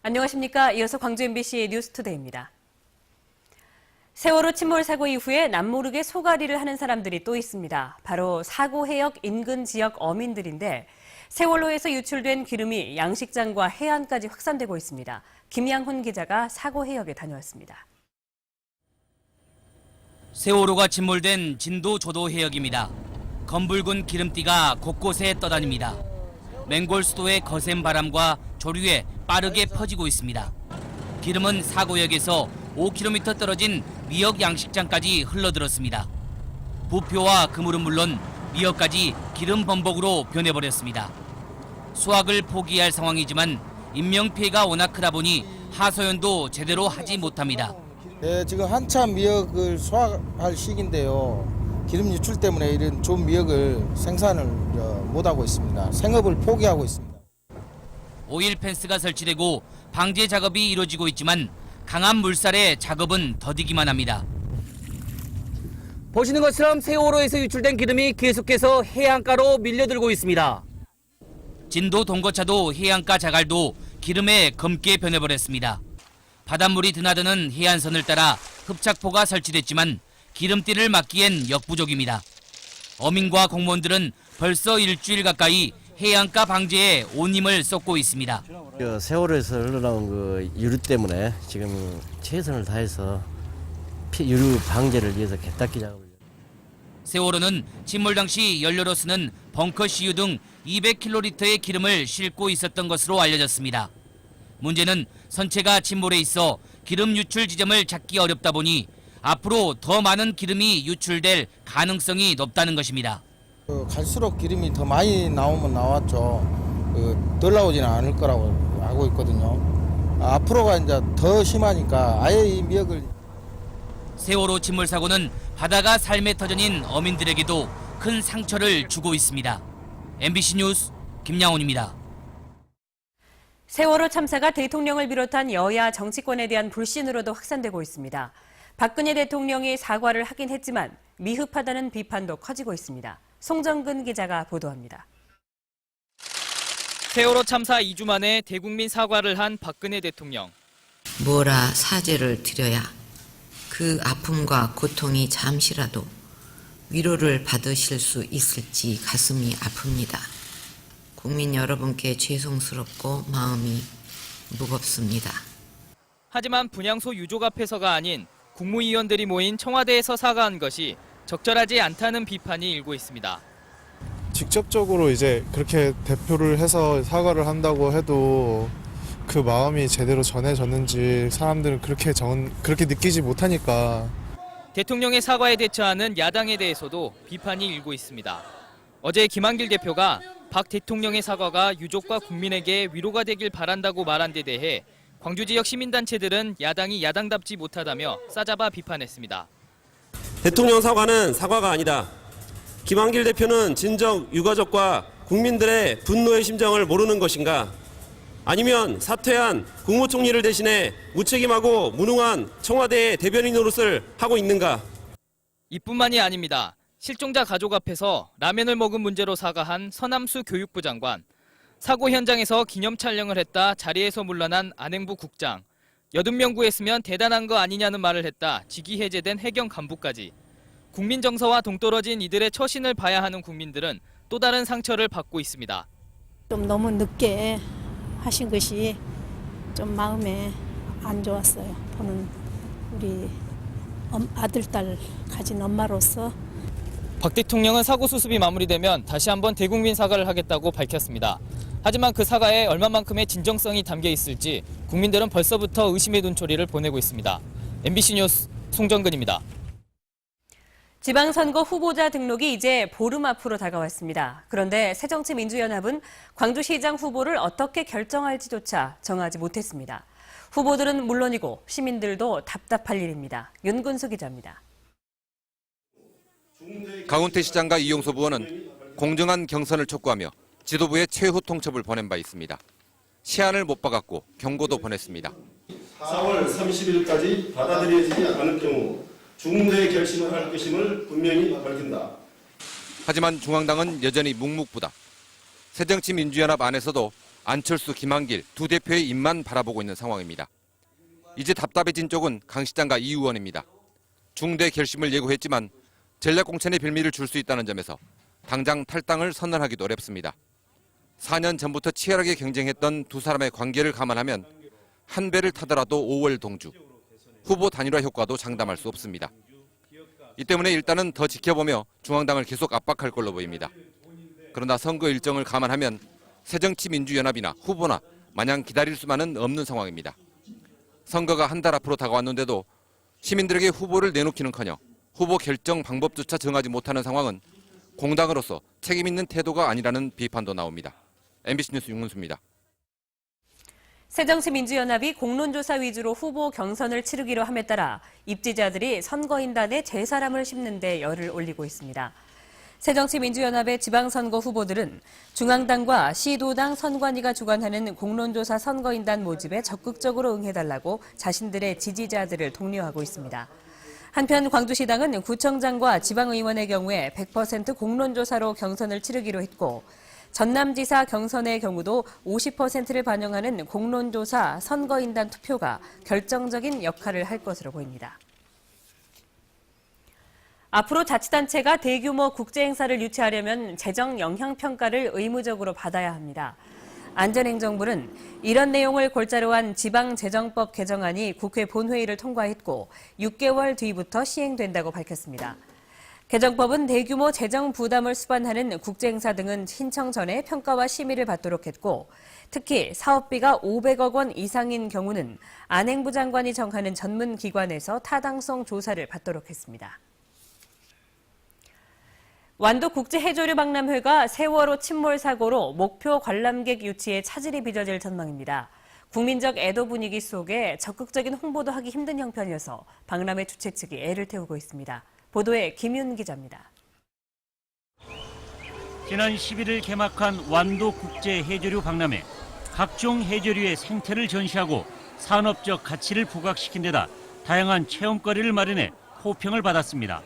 안녕하십니까. 이어서 광주 MBC 뉴스투데이입니다. 세월호 침몰 사고 이후에 남모르게 소가리를 하는 사람들이 또 있습니다. 바로 사고 해역 인근 지역 어민들인데 세월호에서 유출된 기름이 양식장과 해안까지 확산되고 있습니다. 김양훈 기자가 사고 해역에 다녀왔습니다. 세월호가 침몰된 진도 조도 해역입니다. 검붉은 기름띠가 곳곳에 떠다닙니다. 맹골 수도의 거센 바람과 조류에 빠르게 퍼지고 있습니다. 기름은 사고역에서 5km 떨어진 미역 양식장까지 흘러들었습니다. 부표와 그물은 물론 미역까지 기름 범벅으로 변해버렸습니다. 수확을 포기할 상황이지만 인명피해가 워낙 크다 보니 하소연도 제대로 하지 못합니다. 지금 한참 미역을 수확할 시기인데요. 기름 유출 때문에 이런 좋은 미역을 생산을 못하고 있습니다. 생업을 포기하고 있습니다. 오일 펜스가 설치되고 방제 작업이 이루어지고 있지만 강한 물살에 작업은 더디기만 합니다. 보시는 것처럼 세월호에서 유출된 기름이 계속해서 해안가로 밀려들고 있습니다. 진도 동거차도 해안가 자갈도 기름에 검게 변해버렸습니다. 바닷물이 드나드는 해안선을 따라 흡착포가 설치됐지만 기름띠를 막기엔 역부족입니다. 어민과 공무원들은 벌써 일주일 가까이 해안가 방제에 온 힘을 쏟고 있습니다. 세월호에서 흘러나온 그 유류 때문에 지금 최선을 다해서 유류 방제를 위해서 개닦기 작업을. 세월호는 침몰 당시 연료로 쓰는 벙커 CU 등 200kl의 기름을 싣고 있었던 것으로 알려졌습니다. 문제는 선체가 침몰해 있어 기름 유출 지점을 찾기 어렵다 보니 앞으로 더 많은 기름이 유출될 가능성이 높다는 것입니다. 갈수록 기름이 더 많이 나오면 나왔죠. 덜 나오지는 않을 거라고 알고 있거든요. 앞으로가 이제 더 심하니까 아예 이 미역을. 세월호 침몰 사고는 바다가 삶의 터전인 어민들에게도 큰 상처를 주고 있습니다. MBC 뉴스 김양훈입니다. 세월호 참사가 대통령을 비롯한 여야 정치권에 대한 불신으로도 확산되고 있습니다. 박근혜 대통령이 사과를 하긴 했지만 미흡하다는 비판도 커지고 있습니다. 송정근 기자가 보도합니다. 세월호 참사 2주 만에 대국민 사과를 한 박근혜 대통령. 뭐라 사죄를 드려야 그 아픔과 고통이 잠시라도 위로를 받으실 수 있을지 가슴이 아픕니다. 국민 여러분께 죄송스럽고 마음이 무겁습니다. 하지만 분향소 유족 앞에서가 아닌 국무위원들이 모인 청와대에서 사과한 것이 적절하지 않다는 비판이 일고 있습니다. 직접적으로 이제 그렇게 대표를 해서 사과를 한다고 해도 그 마음이 제대로 전해졌는지 사람들은 그렇게 느끼지 못하니까. 대통령의 사과에 대처하는 야당에 대해서도 비판이 일고 있습니다. 어제 김한길 대표가 박 대통령의 사과가 유족과 국민에게 위로가 되길 바란다고 말한 데 대해 광주 지역 시민단체들은 야당이 야당답지 못하다며 싸잡아 비판했습니다. 대통령 사과는 사과가 아니다. 김한길 대표는 진정 유가족과 국민들의 분노의 심정을 모르는 것인가? 아니면 사퇴한 국무총리를 대신해 무책임하고 무능한 청와대의 대변인 노릇을 하고 있는가? 이뿐만이 아닙니다. 실종자 가족 앞에서 라면을 먹은 문제로 사과한 서남수 교육부 장관, 사고 현장에서 기념 촬영을 했다 자리에서 물러난 안행부 국장, 80명 구했으면 대단한 거 아니냐는 말을 했다 직위 해제된 해경 간부까지 국민 정서와 동떨어진 이들의 처신을 봐야 하는 국민들은 또 다른 상처를 받고 있습니다. 좀 너무 늦게 하신 것이 좀 마음에 안 좋았어요. 보는 우리 아들, 딸 가진 엄마로서. 박 대통령은 사고 수습이 마무리되면 다시 한번 대국민 사과를 하겠다고 밝혔습니다. 하지만 그 사과에 얼마만큼의 진정성이 담겨 있을지 국민들은 벌써부터 의심의 눈초리를 보내고 있습니다. MBC 뉴스 송정근입니다. 지방선거 후보자 등록이 이제 보름 앞으로 다가왔습니다. 그런데 새정치민주연합은 광주시장 후보를 어떻게 결정할지조차 정하지 못했습니다. 후보들은 물론이고 시민들도 답답할 일입니다. 윤근수 기자입니다. 강훈태 시장과 이용섭 의원은 공정한 경선을 촉구하며 지도부에 최후 통첩을 보낸 바 있습니다. 시한을 못 박았고 경고도 보냈습니다. 4월 30일까지 받아들여지지 않을 경우 중대 결심을 할 것임을 분명히 밝힌다. 하지만 중앙당은 여전히 묵묵부답. 새정치민주연합 안에서도 안철수, 김한길 두 대표의 입만 바라보고 있는 상황입니다. 이제 답답해진 쪽은 강 시장과 이 의원입니다. 중대 결심을 예고했지만 전략공천의 빌미를 줄 수 있다는 점에서 당장 탈당을 선언하기도 어렵습니다. 4년 전부터 치열하게 경쟁했던 두 사람의 관계를 감안하면 한 배를 타더라도 5월 동주, 후보 단일화 효과도 장담할 수 없습니다. 이 때문에 일단은 더 지켜보며 중앙당을 계속 압박할 걸로 보입니다. 그러나 선거 일정을 감안하면 새정치민주연합이나 후보나 마냥 기다릴 수만은 없는 상황입니다. 선거가 한 달 앞으로 다가왔는데도 시민들에게 후보를 내놓기는커녕 후보 결정 방법조차 정하지 못하는 상황은 공당으로서 책임 있는 태도가 아니라는 비판도 나옵니다. MBC 뉴스 윤문수입니다. 새정치민주연합이 공론조사 위주로 후보 경선을 치르기로 함에 따라 입지자들이 선거인단에 제 사람을 심는 데 열을 올리고 있습니다. 새정치민주연합의 지방선거 후보들은 중앙당과 시도당 선관위가 주관하는 공론조사 선거인단 모집에 적극적으로 응해달라고 자신들의 지지자들을 독려하고 있습니다. 한편 광주시당은 구청장과 지방의원의 경우에 100% 공론조사로 경선을 치르기로 했고 전남지사 경선의 경우도 50%를 반영하는 공론조사 선거인단 투표가 결정적인 역할을 할 것으로 보입니다. 앞으로 자치단체가 대규모 국제행사를 유치하려면 재정 영향평가를 의무적으로 받아야 합니다. 안전행정부는 이런 내용을 골자로 한 지방재정법 개정안이 국회 본회의를 통과했고 6개월 뒤부터 시행된다고 밝혔습니다. 개정법은 대규모 재정 부담을 수반하는 국제행사 등은 신청 전에 평가와 심의를 받도록 했고 특히 사업비가 500억 원 이상인 경우는 안행부 장관이 정하는 전문기관에서 타당성 조사를 받도록 했습니다. 완도국제해조류박람회가 세월호 침몰 사고로 목표 관람객 유치에 차질이 빚어질 전망입니다. 국민적 애도 분위기 속에 적극적인 홍보도 하기 힘든 형편이어서 박람회 주최 측이 애를 태우고 있습니다. 보도에 김윤 기자입니다. 지난 11일 개막한 완도국제해조류 박람회. 각종 해조류의 생태를 전시하고 산업적 가치를 부각시킨 데다 다양한 체험거리를 마련해 호평을 받았습니다.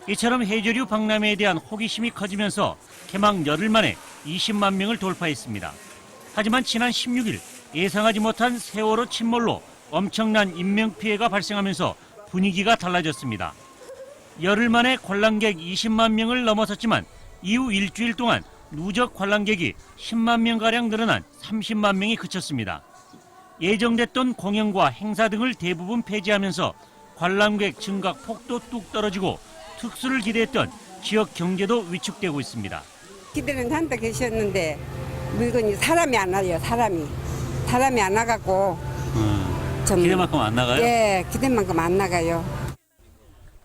이처럼 해조류 박람회에 대한 호기심이 커지면서 개막 열흘 만에 20만 명을 돌파했습니다. 하지만 지난 16일 예상하지 못한 세월호 침몰로 엄청난 인명피해가 발생하면서 분위기가 달라졌습니다. 열흘 만에 관람객 20만 명을 넘어섰지만 이후 일주일 동안 누적 관람객이 10만 명가량 늘어난 30만 명이 그쳤습니다. 예정됐던 공연과 행사 등을 대부분 폐지하면서 관람객 증가 폭도 뚝 떨어지고 특수를 기대했던 지역 경제도 위축되고 있습니다. 기대는 한다 계셨는데 물건이 사람이 안 와요. 사람이 안 와갖고 기대만큼 안 나가요? 예, 기대만큼 안 나가요.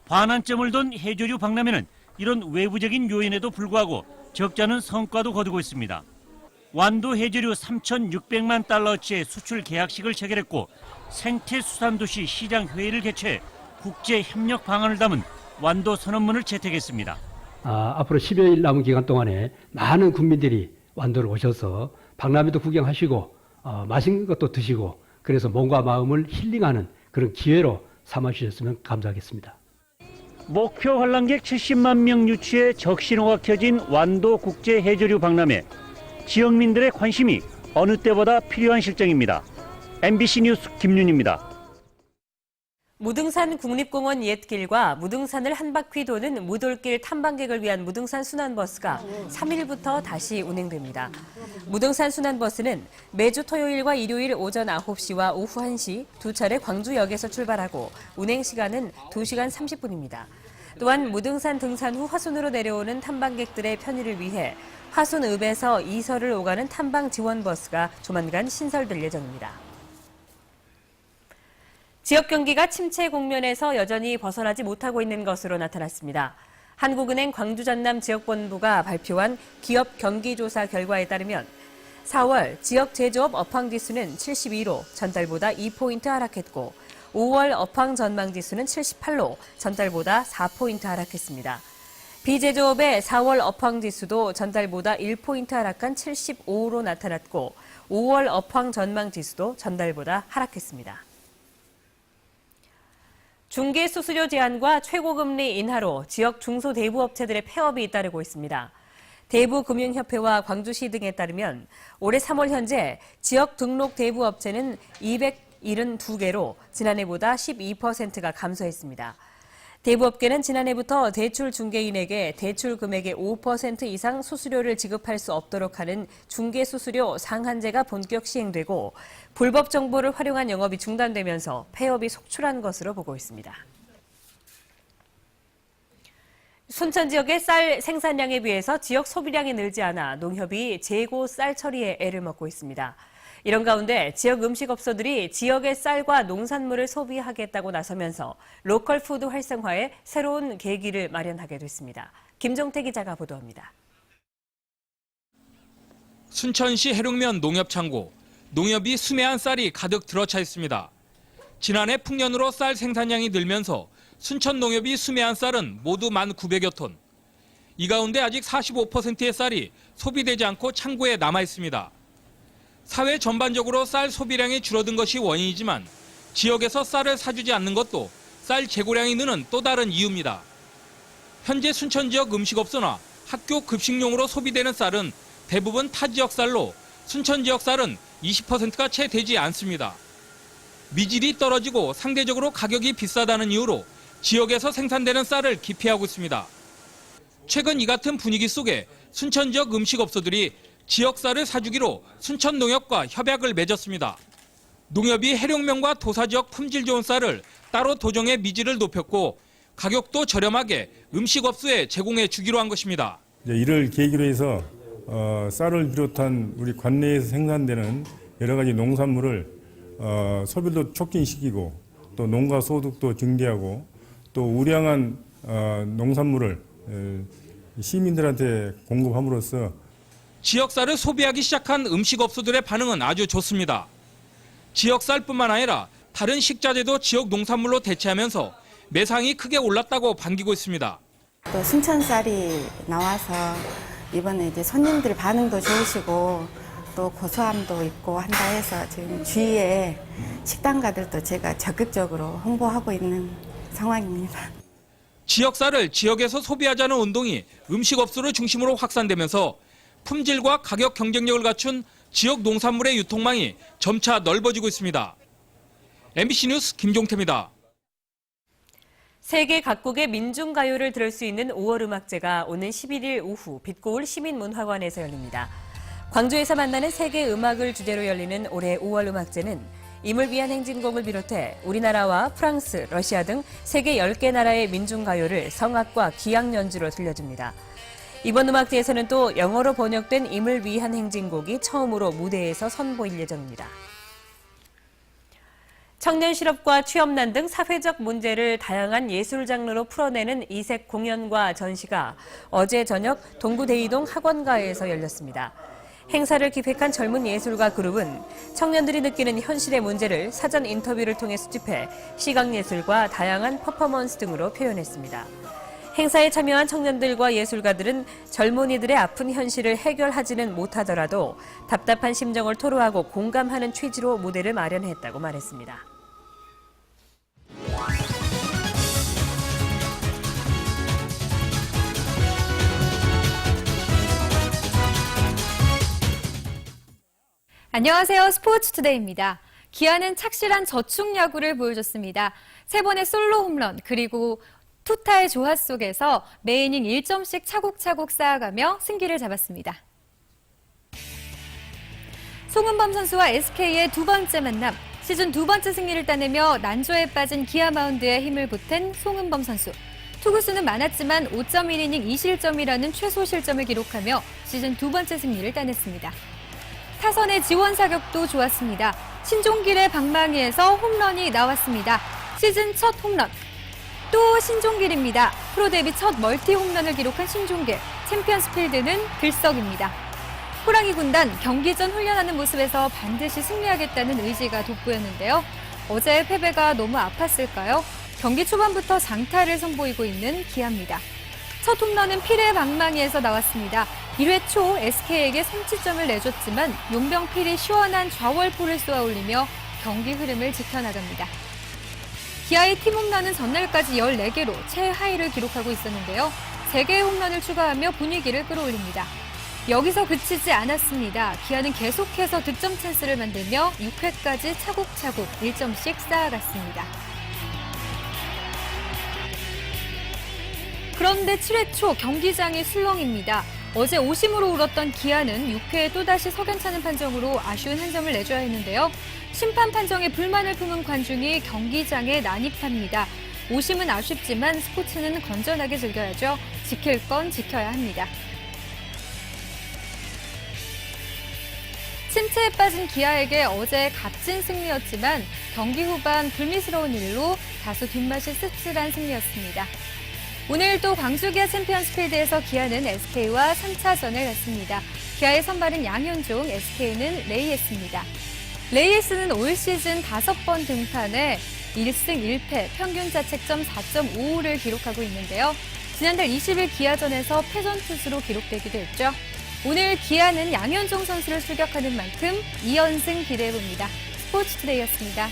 반환점을 둔 해조류 박람회는 이런 외부적인 요인에도 불구하고 적지 않은 성과도 거두고 있습니다. 완도 해조류 3,600만 달러어치의 수출 계약식을 체결했고 생태수산도시 시장회의를 개최해 국제협력 방안을 담은 완도 선언문을 채택했습니다. 앞으로 10여일 남은 기간 동안에 많은 국민들이 완도를 오셔서 박람회도 구경하시고 맛있는 것도 드시고 그래서 몸과 마음을 힐링하는 그런 기회로 삼아주셨으면 감사하겠습니다. 목표 관람객 70만 명 유치에 적신호가 켜진 완도 국제해조류 박람회. 지역민들의 관심이 어느 때보다 필요한 실정입니다. MBC 뉴스 김윤입니다. 무등산 국립공원 옛길과 무등산을 한 바퀴 도는 무돌길 탐방객을 위한 무등산 순환버스가 3일부터 다시 운행됩니다. 무등산 순환버스는 매주 토요일과 일요일 오전 9시와 오후 1시 두 차례 광주역에서 출발하고 운행 시간은 2시간 30분입니다. 또한 무등산 등산 후 화순으로 내려오는 탐방객들의 편의를 위해 화순읍에서 이설을 오가는 탐방 지원버스가 조만간 신설될 예정입니다. 지역 경기가 침체 국면에서 여전히 벗어나지 못하고 있는 것으로 나타났습니다. 한국은행 광주 전남 지역본부가 발표한 기업 경기조사 결과에 따르면 4월 지역 제조업 업황지수는 72로 전달보다 2포인트 하락했고 5월 업황 전망지수는 78로 전달보다 4포인트 하락했습니다. 비제조업의 4월 업황지수도 전달보다 1포인트 하락한 75로 나타났고 5월 업황 전망지수도 전달보다 하락했습니다. 중개수수료 제한과 최고금리 인하로 지역 중소대부업체들의 폐업이 잇따르고 있습니다. 대부금융협회와 광주시 등에 따르면 올해 3월 현재 지역 등록 대부업체는 272개로 지난해보다 12%가 감소했습니다. 대부업계는 지난해부터 대출 중개인에게 대출 금액의 5% 이상 수수료를 지급할 수 없도록 하는 중개수수료 상한제가 본격 시행되고 불법 정보를 활용한 영업이 중단되면서 폐업이 속출한 것으로 보고 있습니다. 순천 지역의 쌀 생산량에 비해서 지역 소비량이 늘지 않아 농협이 재고 쌀 처리에 애를 먹고 있습니다. 이런 가운데 지역 음식업소들이 지역의 쌀과 농산물을 소비하겠다고 나서면서 로컬 푸드 활성화에 새로운 계기를 마련하게 됐습니다. 김종태 기자가 보도합니다. 순천시 해룡면 농협창고, 농협이 수매한 쌀이 가득 들어차 있습니다. 지난해 풍년으로 쌀 생산량이 늘면서 순천 농협이 수매한 쌀은 모두 1,900여 톤. 이 가운데 아직 45%의 쌀이 소비되지 않고 창고에 남아 있습니다. 사회 전반적으로 쌀 소비량이 줄어든 것이 원인이지만 지역에서 쌀을 사주지 않는 것도 쌀 재고량이 느는 또 다른 이유입니다. 현재 순천 지역 음식업소나 학교 급식용으로 소비되는 쌀은 대부분 타 지역 쌀로 순천 지역 쌀은 20%가 채 되지 않습니다. 미질이 떨어지고 상대적으로 가격이 비싸다는 이유로 지역에서 생산되는 쌀을 기피하고 있습니다. 최근 이 같은 분위기 속에 순천 지역 음식업소들이 지역 쌀을 사주기로 순천 농협과 협약을 맺었습니다. 농협이 해룡면과 도사 지역 품질 좋은 쌀을 따로 도정해 미질을 높였고 가격도 저렴하게 음식업소에 제공해 주기로 한 것입니다. 이를 계기로 해서 쌀을 비롯한 우리 관내에서 생산되는 여러 가지 농산물을 소비도 촉진시키고 또 농가 소득도 증대하고 또 우량한 농산물을 시민들한테 공급함으로써 지역 쌀을 소비하기 시작한 음식업소들의 반응은 아주 좋습니다. 지역 쌀뿐만 아니라 다른 식자재도 지역 농산물로 대체하면서 매상이 크게 올랐다고 반기고 있습니다. 또 순천 쌀이 나와서 이번에 이제 손님들 반응도 좋으시고 또 고소함도 있고 한다 해서 지금 주위에 식당가들도 제가 적극적으로 홍보하고 있는 상황입니다. 지역 쌀을 지역에서 소비하자는 운동이 음식업소를 중심으로 확산되면서 품질과 가격 경쟁력을 갖춘 지역 농산물의 유통망이 점차 넓어지고 있습니다. MBC 뉴스 김종태입니다. 세계 각국의 민중가요를 들을 수 있는 5월 음악제가 오는 11일 오후 빛고울 시민문화관에서 열립니다. 광주에서 만나는 세계 음악을 주제로 열리는 올해 5월 음악제는 임을 위한 행진곡을 비롯해 우리나라와 프랑스, 러시아 등 세계 10개 나라의 민중가요를 성악과 기악 연주로 들려줍니다. 이번 음악제에서는 또 영어로 번역된 임을 위한 행진곡이 처음으로 무대에서 선보일 예정입니다. 청년 실업과 취업난 등 사회적 문제를 다양한 예술 장르로 풀어내는 이색 공연과 전시가 어제 저녁 동구 대이동 학원가에서 열렸습니다. 행사를 기획한 젊은 예술가 그룹은 청년들이 느끼는 현실의 문제를 사전 인터뷰를 통해 수집해 시각예술과 다양한 퍼포먼스 등으로 표현했습니다. 행사에 참여한 청년들과 예술가들은 젊은이들의 아픈 현실을 해결하지는 못하더라도 답답한 심정을 토로하고 공감하는 취지로 무대를 마련했다고 말했습니다. 안녕하세요. 스포츠투데이입니다. 기아는 착실한 저축 야구를 보여줬습니다. 3번의 솔로 홈런 그리고 투타의 조화 속에서 매 이닝 1점씩 차곡차곡 쌓아가며 승기를 잡았습니다. 송은범 선수와 SK의 두 번째 만남, 시즌 두 번째 승리를 따내며 난조에 빠진 기아 마운드에 힘을 보탠 송은범 선수. 투구수는 많았지만 5.1이닝 2실점이라는 최소 실점을 기록하며 시즌 두 번째 승리를 따냈습니다. 타선의 지원 사격도 좋았습니다. 신종길의 방망이에서 홈런이 나왔습니다. 시즌 첫 홈런. 또 신종길입니다. 프로 데뷔 첫 멀티 홈런을 기록한 신종길. 챔피언스 필드는 들썩입니다. 호랑이 군단 경기 전 훈련하는 모습에서 반드시 승리하겠다는 의지가 돋보였는데요. 어제의 패배가 너무 아팠을까요? 경기 초반부터 장타를 선보이고 있는 기아입니다. 첫 홈런은 필의 방망이에서 나왔습니다. 1회 초 SK에게 선취점을 내줬지만 용병필이 시원한 좌월포를 쏘아 올리며 경기 흐름을 지켜나갑니다. 기아의 팀 홈런은 전날까지 14개로 최하위를 기록하고 있었는데요. 3개의 홈런을 추가하며 분위기를 끌어올립니다. 여기서 그치지 않았습니다. 기아는 계속해서 득점 찬스를 만들며 6회까지 차곡차곡 1점씩 쌓아갔습니다. 그런데 7회 초 경기장이 술렁입니다. 어제 오심으로 울었던 기아는 6회에 또다시 석연찮은 판정으로 아쉬운 한 점을 내줘야 했는데요. 심판 판정에 불만을 품은 관중이 경기장에 난입합니다. 오심은 아쉽지만 스포츠는 건전하게 즐겨야죠. 지킬 건 지켜야 합니다. 침체에 빠진 기아에게 어제 값진 승리였지만 경기 후반 불미스러운 일로 다소 뒷맛이 씁쓸한 승리였습니다. 오늘 또 광주 기아 챔피언스 필드에서 기아는 SK와 3차전을 갖습니다. 기아의 선발은 양현종, SK는 레이에스입니다. 레이에스는 올 시즌 5번 등판에 1승 1패, 평균 자책점 4.55를 기록하고 있는데요. 지난달 20일 기아전에서 패전 투수로 기록되기도 했죠. 오늘 기아는 양현종 선수를 출격하는 만큼 2연승 기대해봅니다. 스포츠투데이였습니다.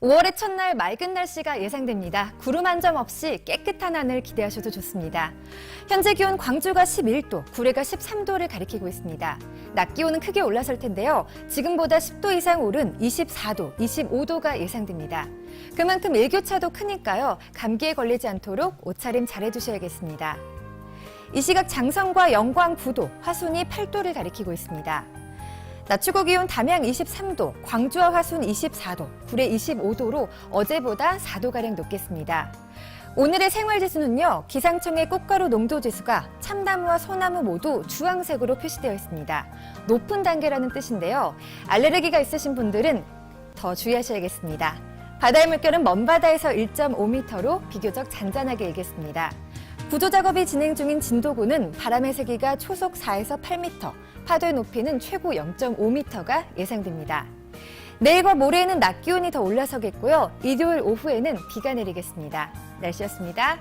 (5월의) 첫날 맑은 날씨가 예상됩니다. 구름 한 점 없이 깨끗한 하늘 기대하셔도 좋습니다. 현재 기온 광주가 11도, 구례가 13도를 가리키고 있습니다. 낮 기온은 크게 올라설 텐데요. 지금보다 10도 이상 오른 24도, 25도가 예상됩니다. 그만큼 일교차도 크니까요. 감기에 걸리지 않도록 옷차림 잘해주셔야겠습니다. 이 시각 장성과 영광 9도, 화순이 8도를 가리키고 있습니다. 낮 최고 기온 담양 23도, 광주와 화순 24도, 구례 25도로 어제보다 4도가량 높겠습니다. 오늘의 생활지수는요, 기상청의 꽃가루 농도지수가 참나무와 소나무 모두 주황색으로 표시되어 있습니다. 높은 단계라는 뜻인데요. 알레르기가 있으신 분들은 더 주의하셔야겠습니다. 바다의 물결은 먼바다에서 1.5m로 비교적 잔잔하게 일겠습니다. 구조작업이 진행 중인 진도구는 바람의 세기가 초속 4에서 8m, 파도의 높이는 최고 0.5m가 예상됩니다. 내일과 모레에는 낮 기온이 더 올라서겠고요. 일요일 오후에는 비가 내리겠습니다. 날씨였습니다.